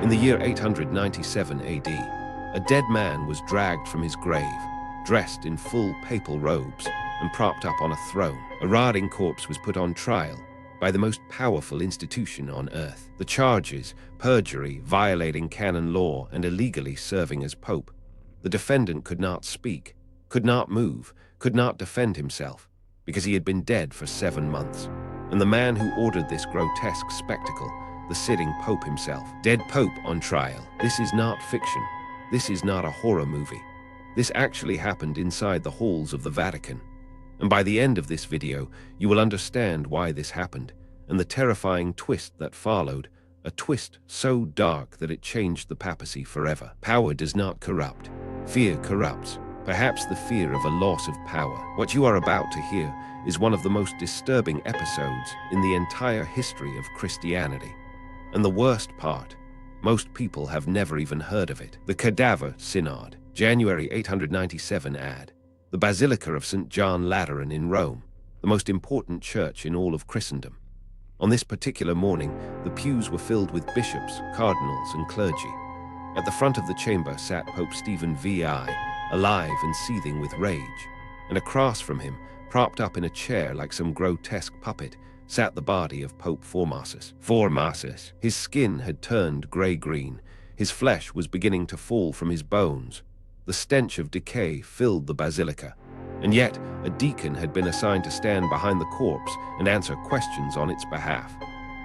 In the year 897 AD, a dead man was dragged from his grave, dressed in full papal robes and propped up on a throne. A rotting corpse was put on trial by the most powerful institution on earth. The charges: perjury, violating canon law, and illegally serving as pope. The defendant could not speak, could not move, could not defend himself, because he had been dead for 7 months. And the man who ordered this grotesque spectacle, the sitting pope himself. Dead pope on trial. This is not fiction. This is not a horror movie. This actually happened inside the halls of the Vatican. And by the end of this video, you will understand why this happened, and the terrifying twist that followed, a twist so dark that it changed the papacy forever. Power does not corrupt. Fear corrupts. Perhaps the fear of a loss of power. What you are about to hear is one of the most disturbing episodes in the entire history of Christianity. And the worst part, most people have never even heard of it. The Cadaver Synod, January 897 AD. The Basilica of St. John Lateran in Rome, the most important church in all of Christendom. On this particular morning, the pews were filled with bishops, cardinals, and clergy. At the front of the chamber sat Pope Stephen VI, alive and seething with rage, and across from him, propped up in a chair like some grotesque puppet, sat the body of Pope Formasus. Formasus. His skin had turned grey-green. His flesh was beginning to fall from his bones. The stench of decay filled the basilica, and yet a deacon had been assigned to stand behind the corpse and answer questions on its behalf.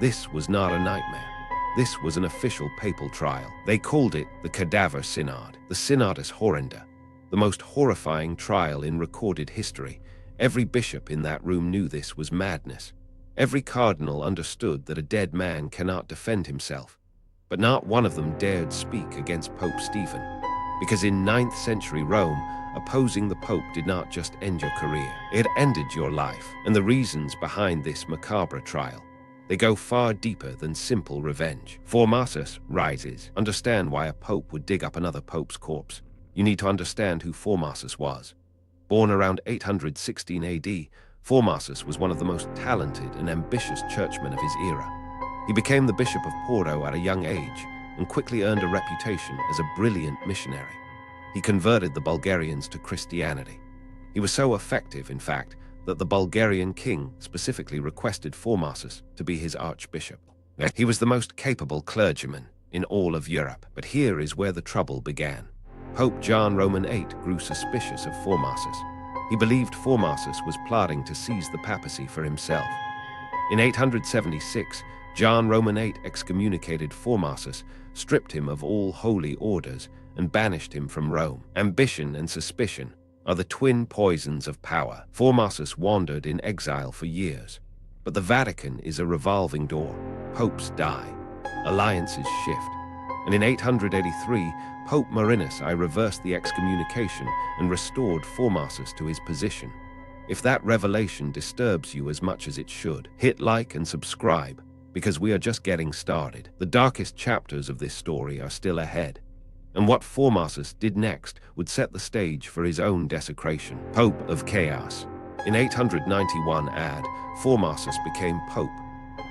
This was not a nightmare. This was an official papal trial. They called it the Cadaver Synod, the Synodus Horrenda, the most horrifying trial in recorded history. Every bishop in that room knew this was madness. Every cardinal understood that a dead man cannot defend himself, but not one of them dared speak against Pope Stephen. Because in 9th century Rome, opposing the Pope did not just end your career, it ended your life. And the reasons behind this macabre trial, they go far deeper than simple revenge. Formasus rises. Understand why a pope would dig up another pope's corpse. You need to understand who Formasus was. Born around 816 AD, Formasus was one of the most talented and ambitious churchmen of his era. He became the Bishop of Porto at a young age, and quickly earned a reputation as a brilliant missionary. He converted the Bulgarians to Christianity. He was so effective, in fact, that the Bulgarian king specifically requested Formasus to be his archbishop. He was the most capable clergyman in all of Europe. But here is where the trouble began. Pope John Roman VIII grew suspicious of Formasus. He believed Formasus was plotting to seize the papacy for himself. In 876, John Roman VIII excommunicated Formasus, stripped him of all holy orders, and banished him from Rome. Ambition and suspicion are the twin poisons of power. Formasus wandered in exile for years. But the Vatican is a revolving door. Popes die. Alliances shift. And in 883, Pope Marinus I reversed the excommunication and restored Formasus to his position. If that revelation disturbs you as much as it should, hit like and subscribe, because we are just getting started. The darkest chapters of this story are still ahead. And what Formasus did next would set the stage for his own desecration. Pope of Chaos. In 891 AD, Formasus became Pope,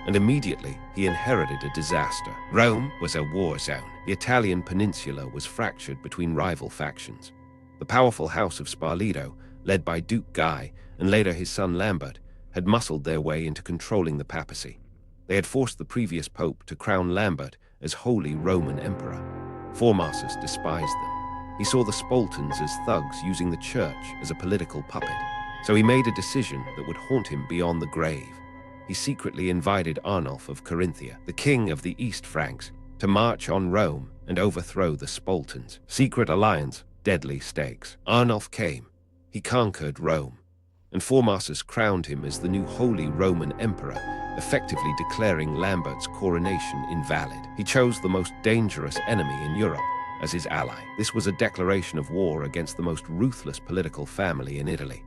and immediately he inherited a disaster. Rome was a war zone. The Italian peninsula was fractured between rival factions. The powerful house of Sparleto, led by Duke Guy and later his son Lambert, had muscled their way into controlling the papacy. They had forced the previous pope to crown Lambert as Holy Roman Emperor. Formasus despised them. He saw the Spoltans as thugs using the church as a political puppet. So he made a decision that would haunt him beyond the grave. He secretly invited Arnulf of Carinthia, the king of the East Franks, to march on Rome and overthrow the Spoltans. Secret alliance, deadly stakes. Arnulf came. He conquered Rome, and Formasus crowned him as the new Holy Roman Emperor, effectively declaring Lambert's coronation invalid. He chose the most dangerous enemy in Europe as his ally. This was a declaration of war against the most ruthless political family in Italy.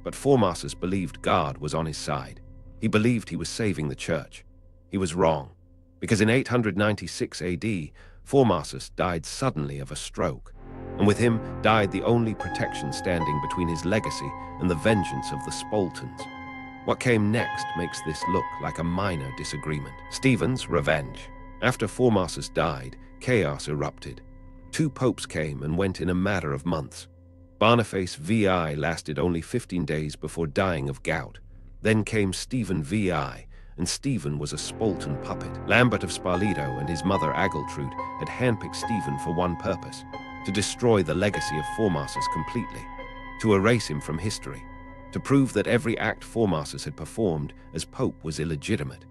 But Formasus believed God was on his side. He believed he was saving the church. He was wrong, because in 896 AD, Formasus died suddenly of a stroke, and with him died the only protection standing between his legacy and the vengeance of the Spoltans. What came next makes this look like a minor disagreement. Stephen's revenge. After Formasus died, chaos erupted. 2 popes came and went in a matter of months. Boniface VI lasted only 15 days before dying of gout. Then came Stephen VI, and Stephen was a Spolton puppet. Lambert of Sparleto and his mother Agiltrude had handpicked Stephen for one purpose: to destroy the legacy of Formasus completely, to erase him from history, to prove that every act Formasus had performed as pope was illegitimate.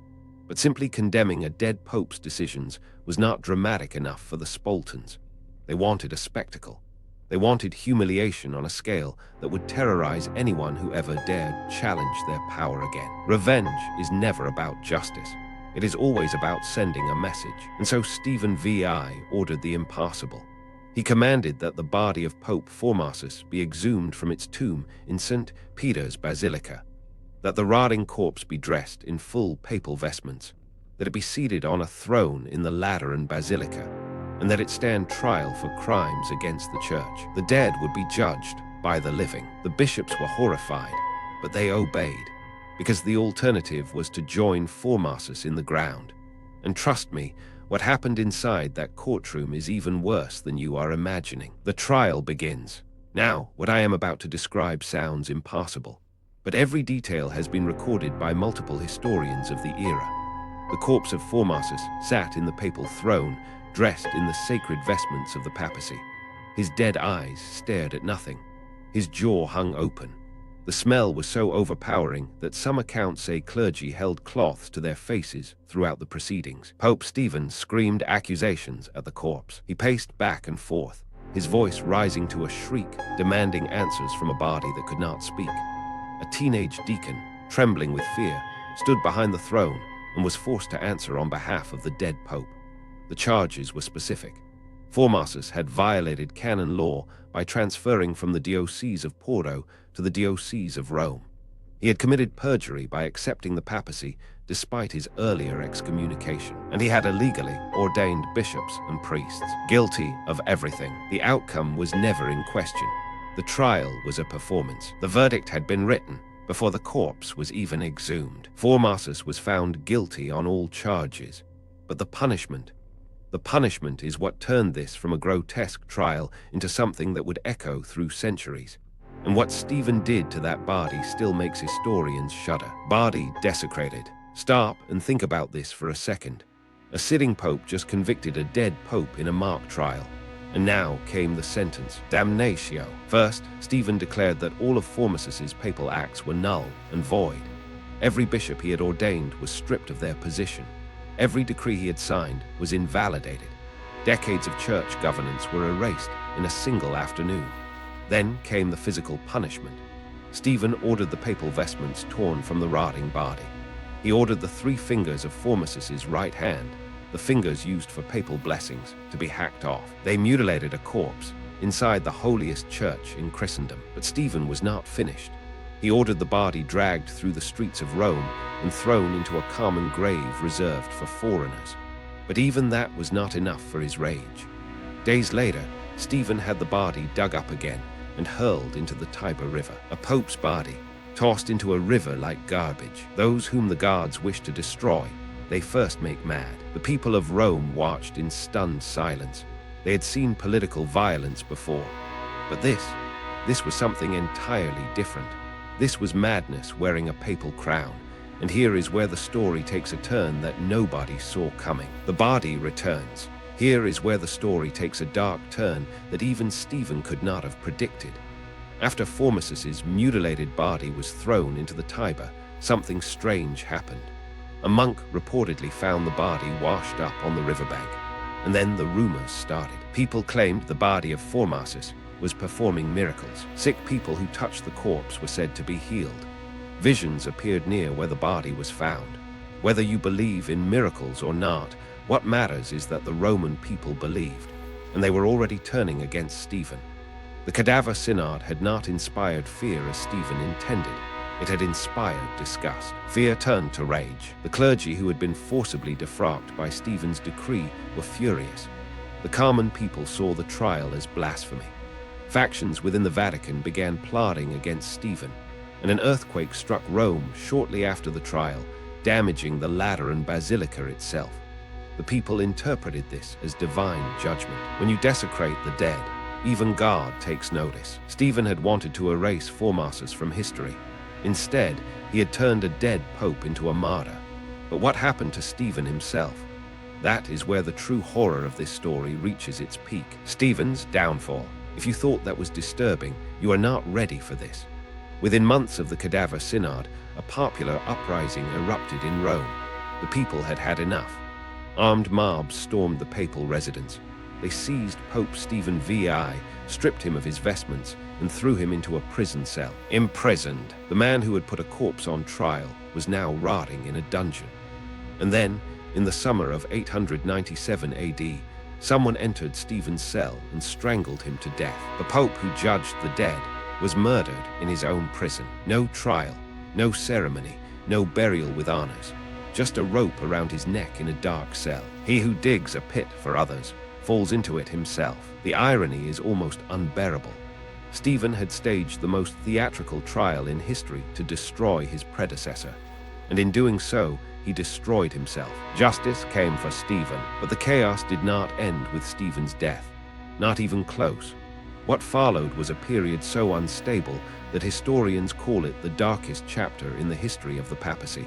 But simply condemning a dead pope's decisions was not dramatic enough for the Spoltons. They wanted a spectacle. They wanted humiliation on a scale that would terrorize anyone who ever dared challenge their power again. Revenge is never about justice. It is always about sending a message. And so Stephen VI ordered the impossible. He commanded that the body of Pope Formasus be exhumed from its tomb in St. Peter's Basilica, that the rotting corpse be dressed in full papal vestments, that it be seated on a throne in the Lateran Basilica, and that it stand trial for crimes against the church. The dead would be judged by the living. The bishops were horrified, but they obeyed, because the alternative was to join Formasus in the ground. And trust me, what happened inside that courtroom is even worse than you are imagining. The trial begins. Now, what I am about to describe sounds impossible, but every detail has been recorded by multiple historians of the era. The corpse of Formasus sat in the papal throne, dressed in the sacred vestments of the papacy. His dead eyes stared at nothing. His jaw hung open. The smell was so overpowering that some accounts say clergy held cloths to their faces throughout the proceedings. Pope Stephen screamed accusations at the corpse. He paced back and forth, his voice rising to a shriek, demanding answers from a body that could not speak. A teenage deacon, trembling with fear, stood behind the throne and was forced to answer on behalf of the dead pope. The charges were specific. Formasus had violated canon law by transferring from the Diocese of Porto to the Diocese of Rome. He had committed perjury by accepting the papacy despite his earlier excommunication, and he had illegally ordained bishops and priests, guilty of everything. The outcome was never in question. The trial was a performance. The verdict had been written before the corpse was even exhumed. Formasus was found guilty on all charges, but the punishment is what turned this from a grotesque trial into something that would echo through centuries. And what Stephen did to that body still makes historians shudder. Body desecrated. Stop and think about this for a second. A sitting pope just convicted a dead pope in a mock trial. And now came the sentence, damnatio. First, Stephen declared that all of Formasus's papal acts were null and void. Every bishop he had ordained was stripped of their position. Every decree he had signed was invalidated. Decades of church governance were erased in a single afternoon. Then came the physical punishment. Stephen ordered the papal vestments torn from the rotting body. He ordered the 3 fingers of Formasus's right hand, the fingers used for papal blessings, to be hacked off. They mutilated a corpse inside the holiest church in Christendom. But Stephen was not finished. He ordered the body dragged through the streets of Rome and thrown into a common grave reserved for foreigners. But even that was not enough for his rage. Days later, Stephen had the body dug up again and hurled into the Tiber River. A pope's body, tossed into a river like garbage. Those whom the gods wish to destroy, they first make mad. The people of Rome watched in stunned silence. They had seen political violence before. But this was something entirely different. This was madness wearing a papal crown. And here is where the story takes a turn that nobody saw coming. The body returns. Here is where the story takes a dark turn that even Stephen could not have predicted. After Formasus's mutilated body was thrown into the Tiber, something strange happened. A monk reportedly found the body washed up on the riverbank, and then the rumors started. People claimed the body of Formasus was performing miracles. Sick people who touched the corpse were said to be healed. Visions appeared near where the body was found. Whether you believe in miracles or not, what matters is that the Roman people believed, and they were already turning against Stephen. The cadaver synod had not inspired fear as Stephen intended. It had inspired disgust. Fear turned to rage. The clergy who had been forcibly defrocked by Stephen's decree were furious. The common people saw the trial as blasphemy. Factions within the Vatican began plotting against Stephen, and an earthquake struck Rome shortly after the trial, damaging the Lateran Basilica itself. The people interpreted this as divine judgment. When you desecrate the dead, even God takes notice. Stephen had wanted to erase Formasus from history. Instead, he had turned a dead pope into a martyr. But what happened to Stephen himself? That is where the true horror of this story reaches its peak. Stephen's downfall. If you thought that was disturbing, you are not ready for this. Within months of the Cadaver Synod, a popular uprising erupted in Rome. The people had had enough. Armed mobs stormed the papal residence. They seized Pope Stephen VI, stripped him of his vestments, and threw him into a prison cell. Imprisoned, the man who had put a corpse on trial was now rotting in a dungeon. And then, in the summer of 897 AD, someone entered Stephen's cell and strangled him to death. The Pope who judged the dead was murdered in his own prison. No trial, no ceremony, no burial with honors. Just a rope around his neck in a dark cell. He who digs a pit for others falls into it himself. The irony is almost unbearable. Stephen had staged the most theatrical trial in history to destroy his predecessor, and in doing so, he destroyed himself. Justice came for Stephen, but the chaos did not end with Stephen's death. Not even close. What followed was a period so unstable that historians call it the darkest chapter in the history of the papacy.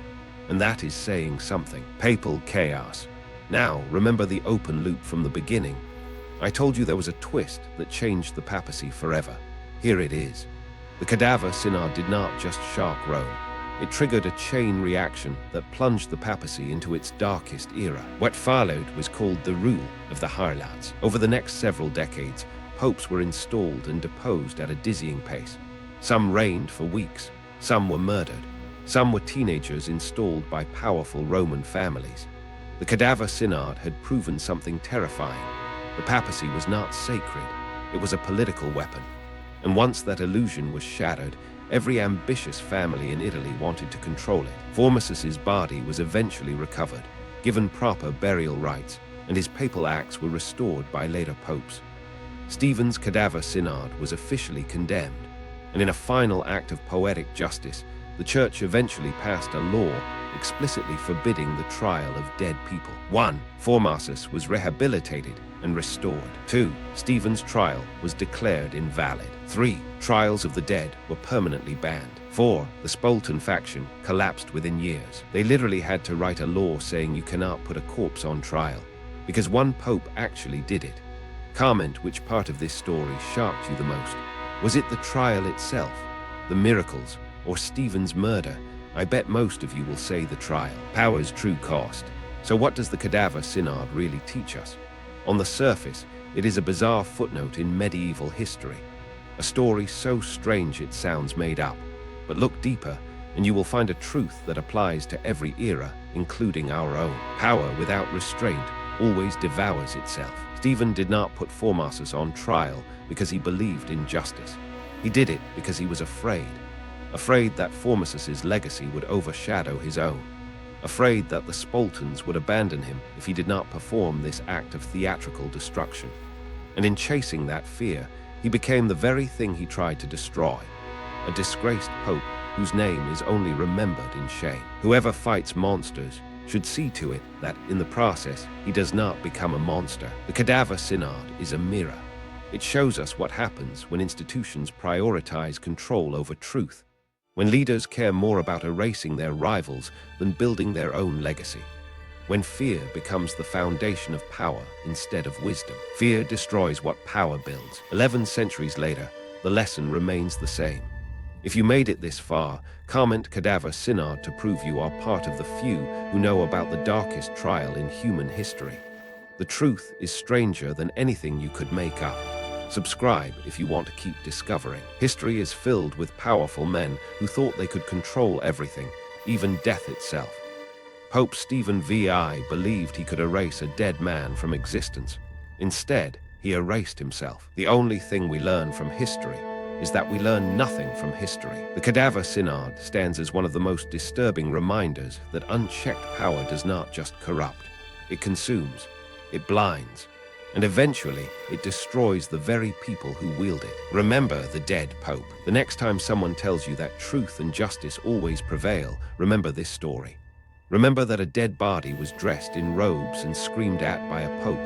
And that is saying something. Papal chaos. Now, remember the open loop from the beginning. I told you there was a twist that changed the papacy forever. Here it is. The Cadaver Synod did not just shock Rome. It triggered a chain reaction that plunged the papacy into its darkest era. What followed was called the Rule of the Harlots. Over the next several decades, popes were installed and deposed at a dizzying pace. Some reigned for weeks. Some were murdered. Some were teenagers installed by powerful Roman families. The Cadaver Synod had proven something terrifying. The papacy was not sacred. It was a political weapon. And once that illusion was shattered, every ambitious family in Italy wanted to control it. Formasus's body was eventually recovered, given proper burial rites, and his papal acts were restored by later popes. Stephen's Cadaver Synod was officially condemned, and in a final act of poetic justice, the Church eventually passed a law explicitly forbidding the trial of dead people. 1. Formasus was rehabilitated and restored. 2. Stephen's trial was declared invalid. 3. Trials of the dead were permanently banned. 4. The Spolton faction collapsed within years. They literally had to write a law saying you cannot put a corpse on trial, because one pope actually did it. Comment which part of this story shocked you the most. Was it the trial itself, the miracles, or Stephen's murder? I bet most of you will say the trial. Power's true cost. So what does the Cadaver Synod really teach us? On the surface, it is a bizarre footnote in medieval history. A story so strange it sounds made up. But look deeper, and you will find a truth that applies to every era, including our own. Power without restraint always devours itself. Stephen did not put Formasus on trial because he believed in justice. He did it because he was afraid. Afraid that Formasus's legacy would overshadow his own. Afraid that the Spoltons would abandon him if he did not perform this act of theatrical destruction. And in chasing that fear, he became the very thing he tried to destroy. A disgraced pope whose name is only remembered in shame. Whoever fights monsters should see to it that, in the process, he does not become a monster. The Cadaver Synod is a mirror. It shows us what happens when institutions prioritize control over truth, when leaders care more about erasing their rivals than building their own legacy, when fear becomes the foundation of power instead of wisdom. Fear destroys what power builds. 11 centuries later, the lesson remains the same. If you made it this far, comment Cadaver Synod to prove you are part of the few who know about the darkest trial in human history. The truth is stranger than anything you could make up. Subscribe if you want to keep discovering. History is filled with powerful men who thought they could control everything, even death itself. Pope Stephen VI believed he could erase a dead man from existence. Instead, he erased himself. The only thing we learn from history is that we learn nothing from history. The Cadaver Synod stands as one of the most disturbing reminders that unchecked power does not just corrupt. It consumes, it blinds, and eventually it destroys the very people who wield it. Remember the dead pope. The next time someone tells you that truth and justice always prevail, remember this story. Remember that a dead body was dressed in robes and screamed at by a pope.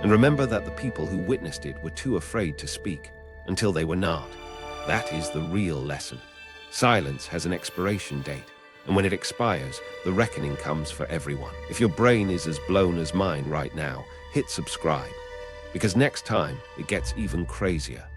And remember that the people who witnessed it were too afraid to speak until they were not. That is the real lesson. Silence has an expiration date, and when it expires, the reckoning comes for everyone. If your brain is as blown as mine right now, hit subscribe, because next time it gets even crazier.